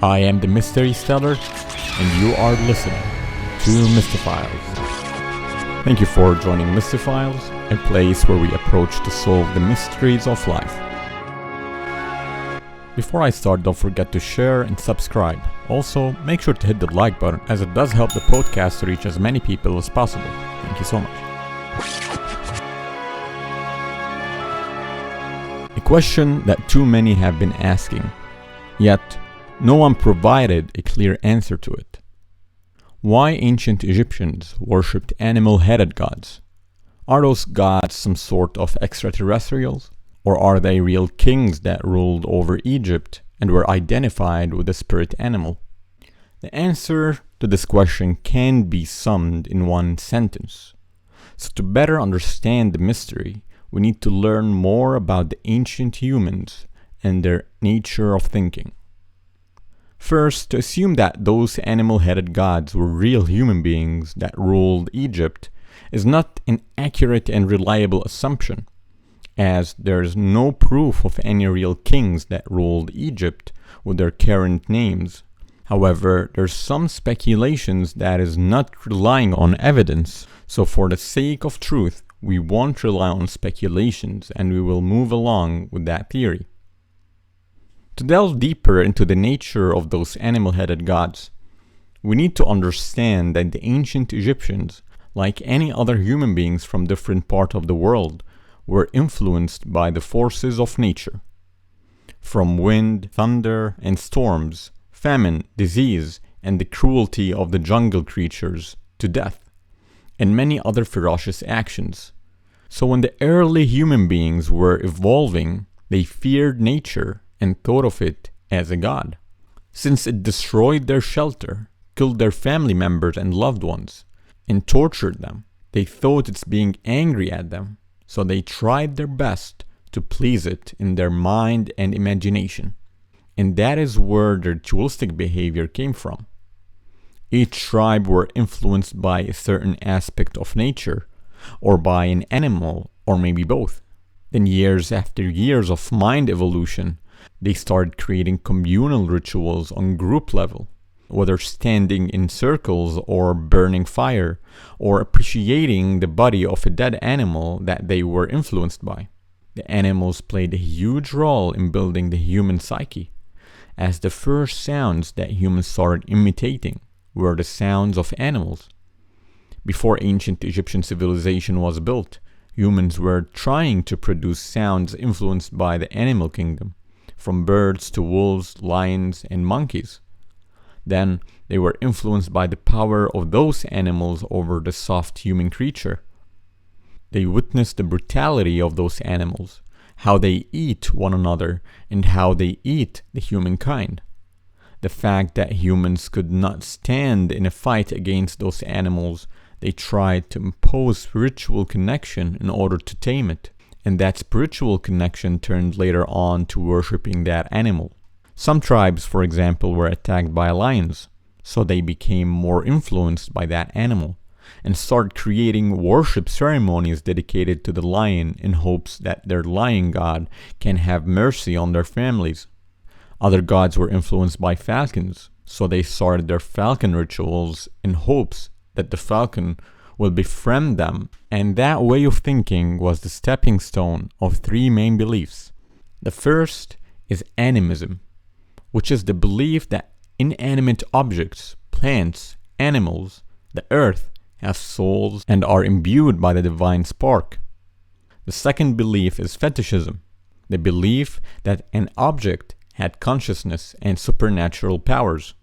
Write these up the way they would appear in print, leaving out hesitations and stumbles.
I am the Mystery Stellar, and you are listening to Mystifiles. Thank you for joining Mystifiles, a place where we approach to solve the mysteries of life. Before I start, don't forget to share and subscribe. Also, make sure to hit the like button, as it does help the podcast to reach as many people as possible. Thank you so much. A question that too many have been asking, yet no one provided a clear answer to it. Why ancient Egyptians worshipped animal-headed gods? Are those gods some sort of extraterrestrials? Or are they real kings that ruled over Egypt and were identified with the spirit animal? The answer to this question can be summed in one sentence. So to better understand the mystery, we need to learn more about the ancient humans and their nature of thinking. First, to assume that those animal-headed gods were real human beings that ruled Egypt is not an accurate and reliable assumption, as there is no proof of any real kings that ruled Egypt with their current names. However, there's some speculations that is not relying on evidence, so for the sake of truth, we won't rely on speculations and we will move along with that theory. To delve deeper into the nature of those animal-headed gods, we need to understand that the ancient Egyptians, like any other human beings from different parts of the world, were influenced by the forces of nature. From wind, thunder, and storms, famine, disease, and the cruelty of the jungle creatures, to death, and many other ferocious actions. So when the early human beings were evolving, they feared nature and thought of it as a god, since it destroyed their shelter, killed their family members and loved ones, and tortured them. They thought it's being angry at them, so they tried their best to please it in their mind and imagination. And that is where their ritualistic behavior came from. Each tribe were influenced by a certain aspect of nature, or by an animal, or maybe both. Then years after years of mind evolution, they started creating communal rituals on group level, whether standing in circles or burning fire, or appreciating the body of a dead animal that they were influenced by. The animals played a huge role in building the human psyche, as the first sounds that humans started imitating were the sounds of animals. Before ancient Egyptian civilization was built, humans were trying to produce sounds influenced by the animal kingdom, from birds to wolves, lions, and monkeys. Then they were influenced by the power of those animals over the soft human creature. They witnessed the brutality of those animals, how they eat one another, and how they eat the humankind. The fact that humans could not stand in a fight against those animals, they tried to impose spiritual connection in order to tame it, and that spiritual connection turned later on to worshipping that animal. Some tribes, for example, were attacked by lions, so they became more influenced by that animal and started creating worship ceremonies dedicated to the lion in hopes that their lion god can have mercy on their families. Other gods were influenced by falcons, so they started their falcon rituals in hopes that the falcon will befriend them, and that way of thinking was the stepping stone of three main beliefs. The first is animism, which is the belief that inanimate objects, plants, animals, the earth, have souls and are imbued by the divine spark. The second belief is fetishism, the belief that an object had consciousness and supernatural powers.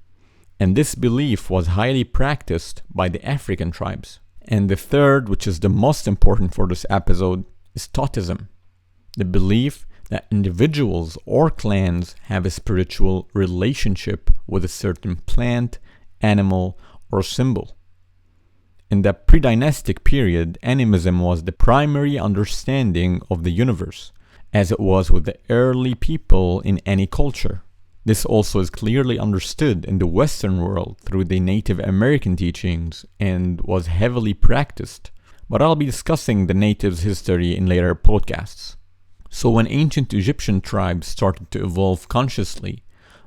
And this belief was highly practiced by the African tribes. And the third, which is the most important for this episode, is Thotism, the belief that individuals or clans have a spiritual relationship with a certain plant, animal, or symbol. In the pre-dynastic period, animism was the primary understanding of the universe, as it was with the early people in any culture. This also is clearly understood in the Western world through the Native American teachings and was heavily practiced, but I'll be discussing the natives' history in later podcasts. So when ancient Egyptian tribes started to evolve consciously,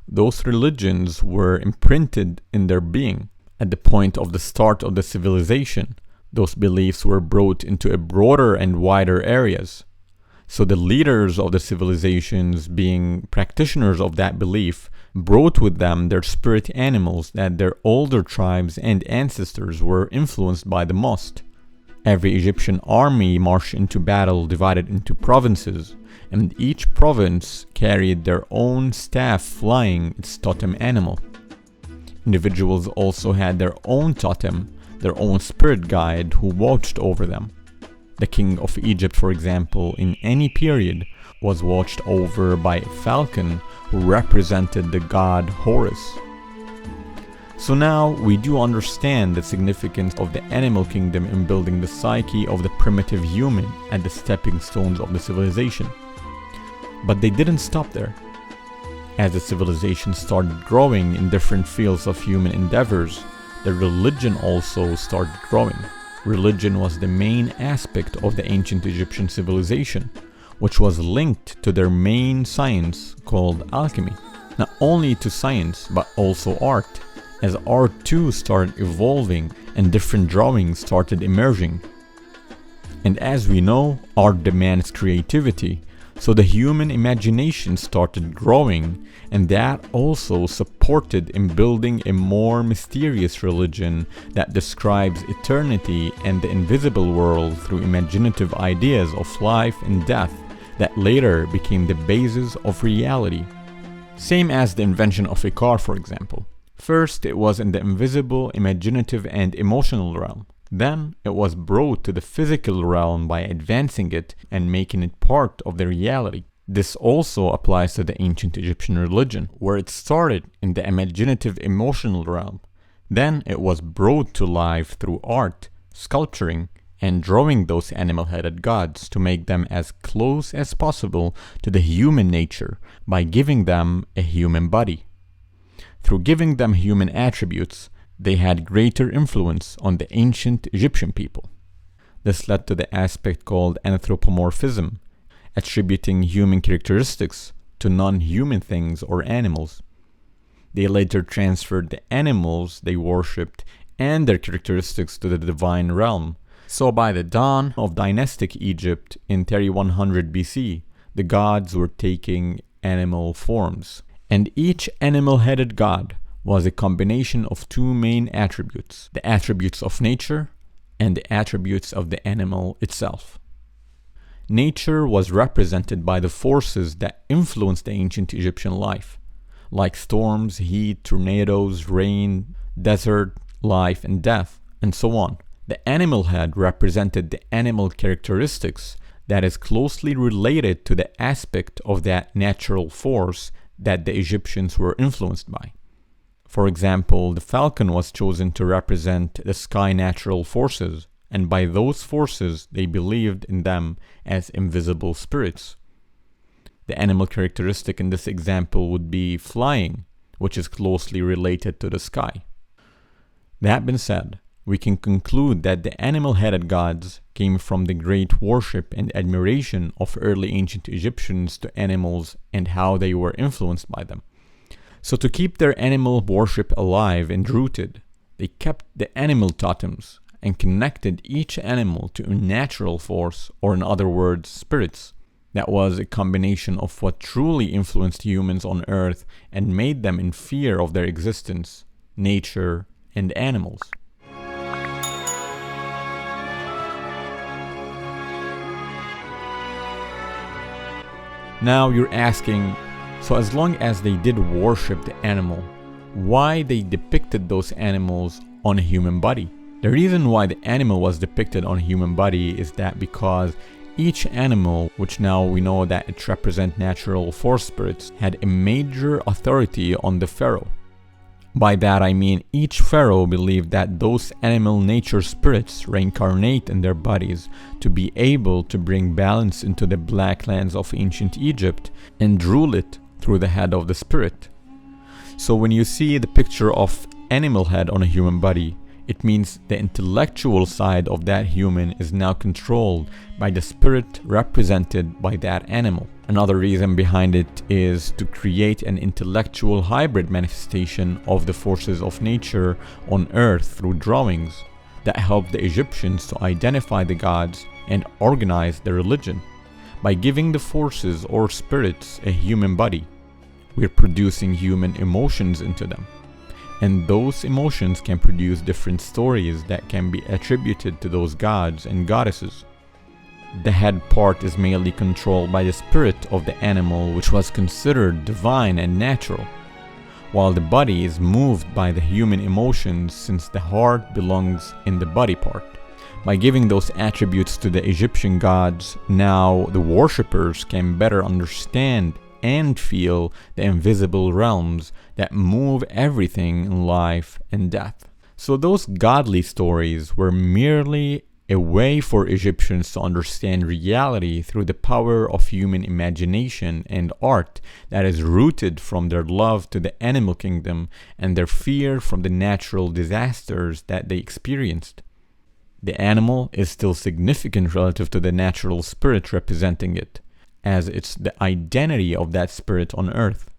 those religions were imprinted in their being. At the point of the start of the civilization, those beliefs were brought into a broader and wider areas. So the leaders of the civilizations, being practitioners of that belief, brought with them their spirit animals that their older tribes and ancestors were influenced by the most. Every Egyptian army marched into battle divided into provinces, and each province carried their own staff flying its totem animal. Individuals also had their own totem, their own spirit guide who watched over them. The king of Egypt, for example, in any period was watched over by a falcon who represented the god Horus. So now we do understand the significance of the animal kingdom in building the psyche of the primitive human at the stepping stones of the civilization. But they didn't stop there. As the civilization started growing in different fields of human endeavors, the religion also started growing. Religion was the main aspect of the ancient Egyptian civilization, which was linked to their main science called alchemy. Not only to science, but also art, as art too started evolving and different drawings started emerging. And as we know, art demands creativity, so the human imagination started growing, and that also supported in building a more mysterious religion that describes eternity and the invisible world through imaginative ideas of life and death that later became the basis of reality. Same as the invention of a car, for example. First, it was in the invisible, imaginative, and emotional realm. Then it was brought to the physical realm by advancing it and making it part of the reality. This also applies to the ancient Egyptian religion, where it started in the imaginative emotional realm. Then it was brought to life through art, sculpturing, and drawing those animal-headed gods to make them as close as possible to the human nature by giving them a human body. Through giving them human attributes, they had greater influence on the ancient Egyptian people. This led to the aspect called anthropomorphism, attributing human characteristics to non-human things or animals. They later transferred the animals they worshipped and their characteristics to the divine realm. So by the dawn of dynastic Egypt in 3100 BC, the gods were taking animal forms, and each animal-headed god was a combination of two main attributes, the attributes of nature and the attributes of the animal itself. Nature was represented by the forces that influenced the ancient Egyptian life, like storms, heat, tornadoes, rain, desert, life and death, and so on. The animal head represented the animal characteristics that is closely related to the aspect of that natural force that the Egyptians were influenced by. For example, the falcon was chosen to represent the sky natural forces, and by those forces they believed in them as invisible spirits. The animal characteristic in this example would be flying, which is closely related to the sky. That being said, we can conclude that the animal-headed gods came from the great worship and admiration of early ancient Egyptians to animals and how they were influenced by them. So to keep their animal worship alive and rooted, they kept the animal totems and connected each animal to a natural force, or in other words, spirits. That was a combination of what truly influenced humans on Earth and made them in fear of their existence, nature, and animals. Now you're asking, so as long as they did worship the animal, why they depicted those animals on a human body? The reason why the animal was depicted on a human body is that because each animal, which now we know that it represents natural force spirits, had a major authority on the pharaoh. By that I mean each pharaoh believed that those animal nature spirits reincarnate in their bodies to be able to bring balance into the black lands of ancient Egypt and rule it through the head of the spirit. So when you see the picture of animal head on a human body, it means the intellectual side of that human is now controlled by the spirit represented by that animal. Another reason behind it is to create an intellectual hybrid manifestation of the forces of nature on earth through drawings that help the Egyptians to identify the gods and organize their religion. By giving the forces or spirits a human body, we're producing human emotions into them. And those emotions can produce different stories that can be attributed to those gods and goddesses. The head part is mainly controlled by the spirit of the animal, which was considered divine and natural, while the body is moved by the human emotions since the heart belongs in the body part. By giving those attributes to the Egyptian gods, now the worshippers can better understand and feel the invisible realms that move everything in life and death. So those godly stories were merely a way for Egyptians to understand reality through the power of human imagination and art that is rooted from their love to the animal kingdom and their fear from the natural disasters that they experienced. The animal is still significant relative to the natural spirit representing it, as it's the identity of that spirit on earth.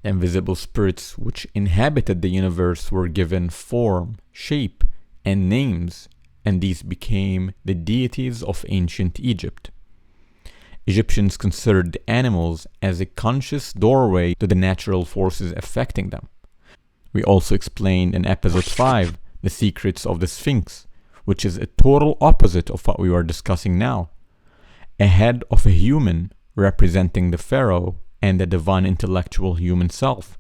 The invisible spirits which inhabited the universe were given form, shape, and names, and these became the deities of ancient Egypt. Egyptians considered the animals as a conscious doorway to the natural forces affecting them. We also explained in episode 5 the secrets of the Sphinx, which is a total opposite of what we are discussing now. A head of a human representing the pharaoh and the divine intellectual human self,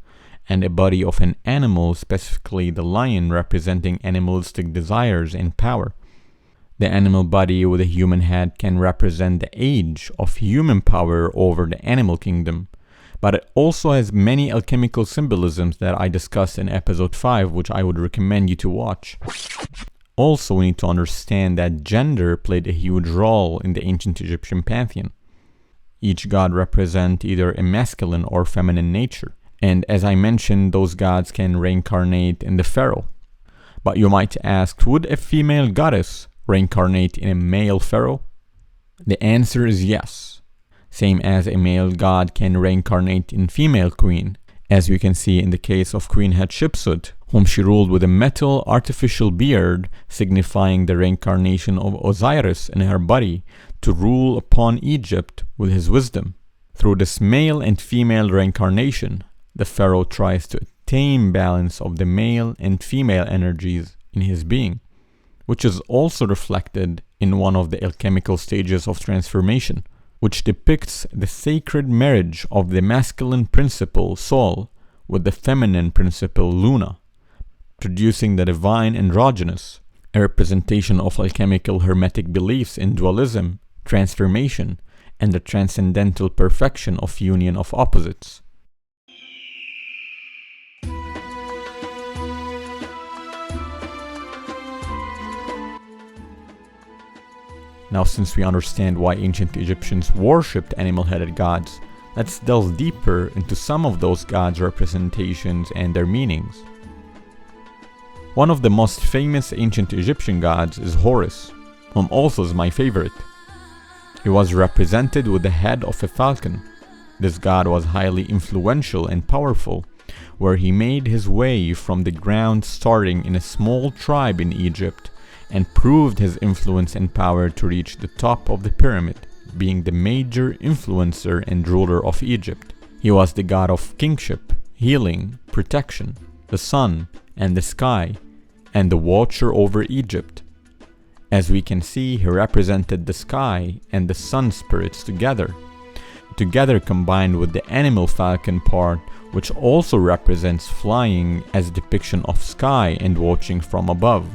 and a body of an animal, specifically the lion, representing animalistic desires and power. The animal body with a human head can represent the age of human power over the animal kingdom, but it also has many alchemical symbolisms that I discussed in episode 5, which I would recommend you to watch. Also, we need to understand that gender played a huge role in the ancient Egyptian pantheon. Each god represents either a masculine or feminine nature, and as I mentioned, those gods can reincarnate in the pharaoh. But you might ask, would a female goddess reincarnate in a male pharaoh? The answer is yes, same as a male god can reincarnate in female queen, as we can see in the case of Queen Hatshepsut, whom she ruled with a metal artificial beard, signifying the reincarnation of Osiris in her body to rule upon Egypt with his wisdom. Through this male and female reincarnation, the pharaoh tries to attain balance of the male and female energies in his being, which is also reflected in one of the alchemical stages of transformation, which depicts the sacred marriage of the masculine principle Sol with the feminine principle Luna, producing the divine androgynous, a representation of alchemical hermetic beliefs in dualism, transformation, and the transcendental perfection of union of opposites. Now, since we understand why ancient Egyptians worshipped animal-headed gods, let's delve deeper into some of those gods' representations and their meanings. One of the most famous ancient Egyptian gods is Horus, whom also is my favorite. He was represented with the head of a falcon. This god was highly influential and powerful, where he made his way from the ground starting in a small tribe in Egypt and proved his influence and power to reach the top of the pyramid, being the major influencer and ruler of Egypt. He was the god of kingship, healing, protection, the sun and the sky, and the watcher over Egypt. As we can see, he represented the sky and the sun spirits together combined with the animal falcon part, which also represents flying as a depiction of sky and watching from above.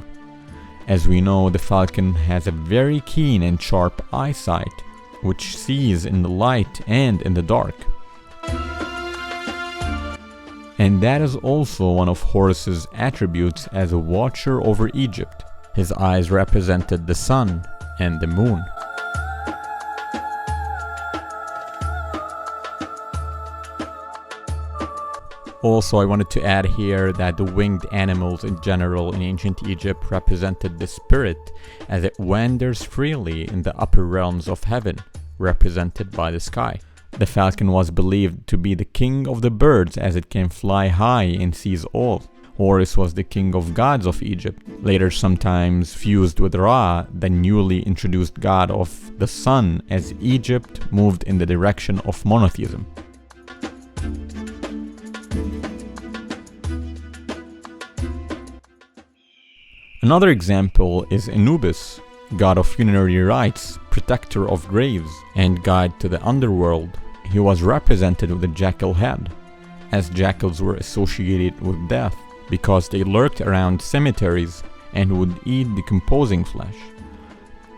As we know, the falcon has a very keen and sharp eyesight, which sees in the light and in the dark. And that is also one of Horus's attributes as a watcher over Egypt. His eyes represented the sun and the moon. Also, I wanted to add here that the winged animals in general in ancient Egypt represented the spirit as it wanders freely in the upper realms of heaven, represented by the sky. The falcon was believed to be the king of the birds as it can fly high and sees all. Horus was the king of gods of Egypt, later sometimes fused with Ra, the newly introduced god of the sun, as Egypt moved in the direction of monotheism. Another example is Anubis, god of funerary rites, protector of graves, and guide to the underworld. He was represented with a jackal head, as jackals were associated with death because they lurked around cemeteries and would eat decomposing flesh.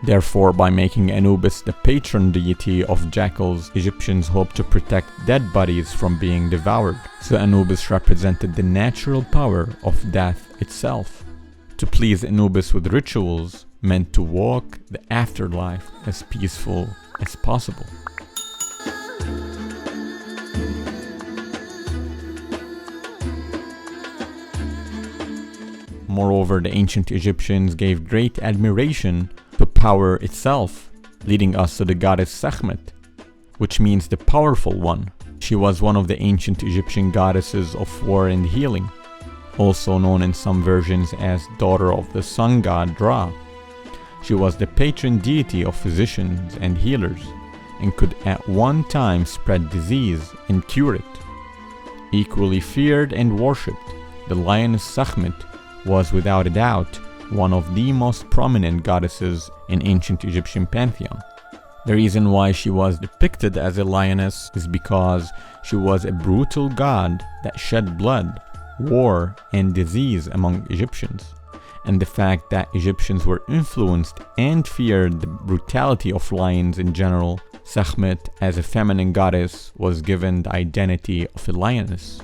Therefore, by making Anubis the patron deity of jackals, Egyptians hoped to protect dead bodies from being devoured. So Anubis represented the natural power of death itself. To please Anubis with rituals meant to walk the afterlife as peaceful as possible. Moreover, the ancient Egyptians gave great admiration to power itself, leading us to the goddess Sekhmet, which means the powerful one. She was one of the ancient Egyptian goddesses of war and healing, also known in some versions as daughter of the sun god Ra. She was the patron deity of physicians and healers, and could at one time spread disease and cure it. Equally feared and worshipped, the lioness Sekhmet was without a doubt one of the most prominent goddesses in ancient Egyptian pantheon. The reason why she was depicted as a lioness is because she was a brutal god that shed blood, war, and disease among Egyptians. And the fact that Egyptians were influenced and feared the brutality of lions in general, Sekhmet, as a feminine goddess, was given the identity of a lioness.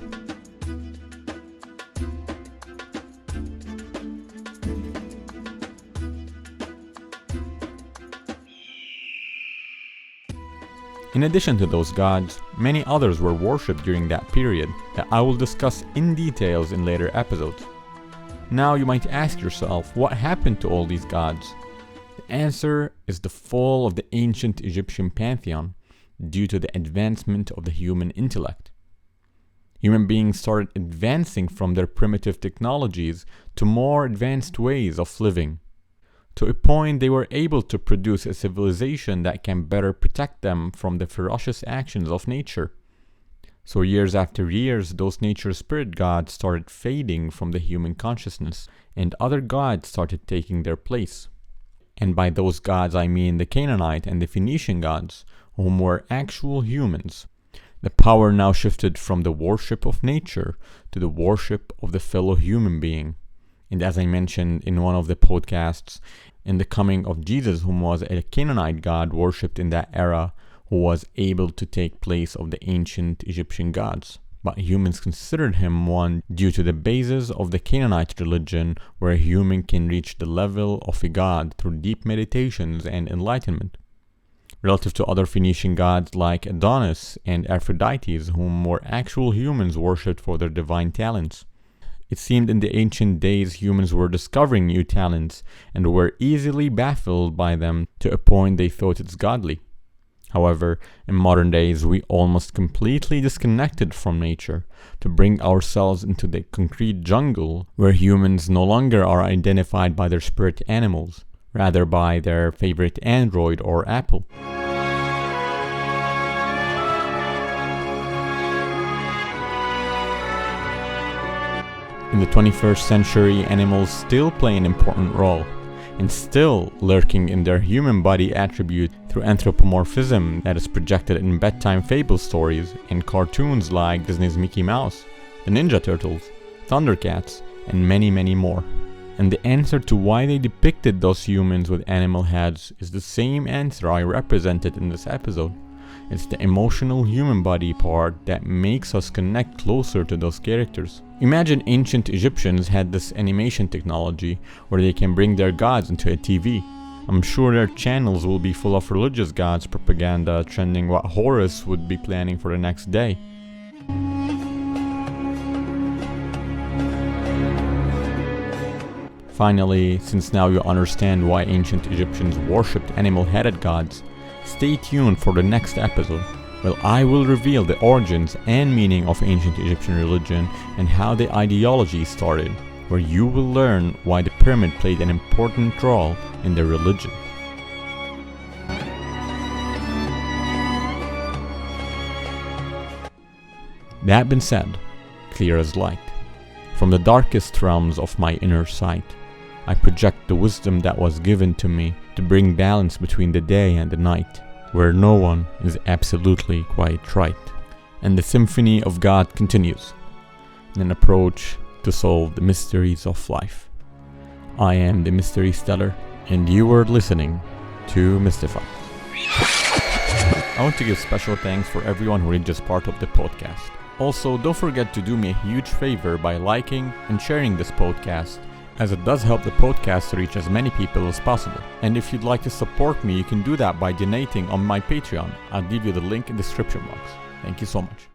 In addition to those gods, many others were worshipped during that period that I will discuss in details in later episodes. Now you might ask yourself, what happened to all these gods? The answer is the fall of the ancient Egyptian pantheon due to the advancement of the human intellect. Human beings started advancing from their primitive technologies to more advanced ways of living. To a point, they were able to produce a civilization that can better protect them from the ferocious actions of nature. So years after years, those nature spirit gods started fading from the human consciousness, and other gods started taking their place. And by those gods I mean the Canaanite and the Phoenician gods, whom were actual humans. The power now shifted from the worship of nature to the worship of the fellow human being. And as I mentioned in one of the podcasts, in the coming of Jesus, whom was a Canaanite god worshipped in that era, who was able to take place of the ancient Egyptian gods. But humans considered him one due to the basis of the Canaanite religion, where a human can reach the level of a god through deep meditations and enlightenment, relative to other Phoenician gods like Adonis and Aphrodite, whom were actual humans worshipped for their divine talents. It seemed in the ancient days humans were discovering new talents and were easily baffled by them to a point they thought it's godly. However, in modern days we almost completely disconnected from nature to bring ourselves into the concrete jungle where humans no longer are identified by their spirit animals, rather by their favorite Android or Apple. In the 21st century, animals still play an important role, and still lurking in their human body attribute through anthropomorphism that is projected in bedtime fable stories and cartoons like Disney's Mickey Mouse, the Ninja Turtles, Thundercats, and many, many more. And the answer to why they depicted those humans with animal heads is the same answer I represented in this episode. It's the emotional human body part that makes us connect closer to those characters. Imagine ancient Egyptians had this animation technology where they can bring their gods into a TV. I'm sure their channels will be full of religious gods propaganda trending what Horus would be planning for the next day. Finally, since now you understand why ancient Egyptians worshipped animal-headed gods, Stay tuned for the next episode, where I will reveal the origins and meaning of ancient Egyptian religion and how the ideology started, where you will learn why the pyramid played an important role in their religion. That being said, clear as light, from the darkest realms of my inner sight, I project the wisdom that was given to me to bring balance between the day and the night, where no one is absolutely quite right. And the symphony of God continues in an approach to solve the mysteries of life. I am the Mystery Stellar, and you are listening to Mystify. I want to give special thanks for everyone who reads part of the podcast. Also, don't forget to do me a huge favor by liking and sharing this podcast, as it does help the podcast to reach as many people as possible. And if you'd like to support me, you can do that by donating on my Patreon. I'll give you the link in the description box. Thank you so much.